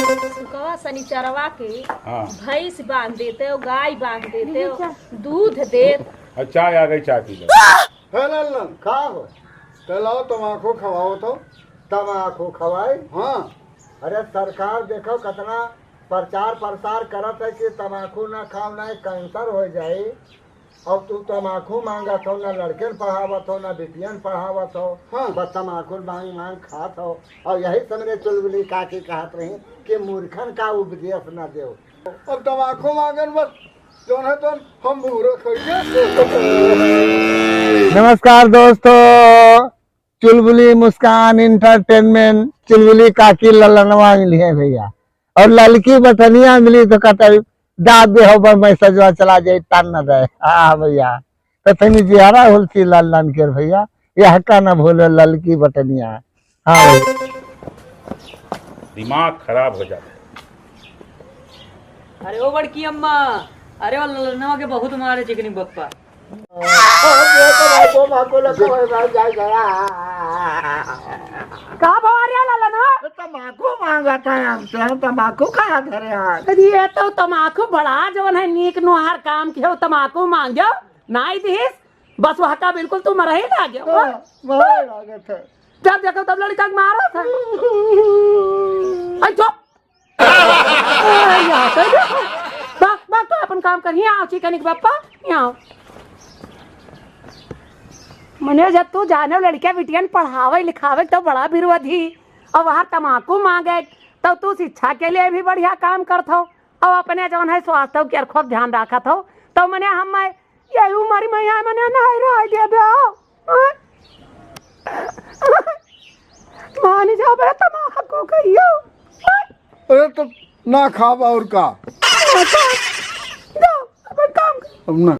सुकवा शनिचरवा के हाँ भैंस बांध देते हो, गाय बांध देते हो, दूध देत। चाय आ गई, चाय पी लो। है लल्लन का हो चलाओ तम्बाकू खवाओ तो तम्बाकू खवाए। हाँ अरे सरकार देखो कितना प्रचार प्रसार करत है कि तम्बाकू ना खाओ ना कैंसर हो जाए, और तू तम्बाकू मांगत हो, ना लड़के पढ़ावत हो ना बिटियन पढ़ावत हो। हाँ बस तम्बाकू मांग मांग खात हो। और यही समझे चुलबुली काकी कहत रही कि मूर्खन का उपदेश न दो। अब तम्बाकू मांगन बस जो है तो हम बूढ़े नमस्कार दोस्तों, चुलबुली मुस्कान इंटरटेनमेंट चुलबुली काकी ललनवा मिली है भैया, और ललकी बटनिया मिली तो कहता दाद दे हो मैसेजवा चला जाए तान न रहे। हाँ भैया कथनी जिहारा होलती ललन के भैया, यह का न भूलो ललकी बटनिया। हाँ भैया दिमाग खराब हो जाता है। अरे ओ बड़की अम्मा, अरे वो ललनवा के बहुत मारे चिकनी बप्पा। का भवारिया ललनवा तम्बाकू मांगा था हमसे, हम तम्बाकू खाया धरे आज। ये तो तम्बाकू बड़ा जवन है नीक नुहार काम के हो, तम्बाकू मांग जाओ नाई दिस बस वह का बिल्कुल तुम रही ना जाओ। जब देखो तब लड़का मारो था। तो अपन काम कर आओ चिकनिक बापा यहाँ मने जब तू जाने लड़कियां बिटियन पढ़ावे लिखावे तो बड़ा विरोधी, और वहाँ तम्बाकू मांगे तो तू शिक्षा के लिए भी बढ़िया काम करत हो, और अपने जौन है स्वास्थ्य के खूब ध्यान रखत हो। तो मने हम यही उम्र में यहाँ मने नहीं रह देबे मानी जाओ बे तम्बाकू कहियो। अरे तो ना खाब और का जाओ अपन काम अब ना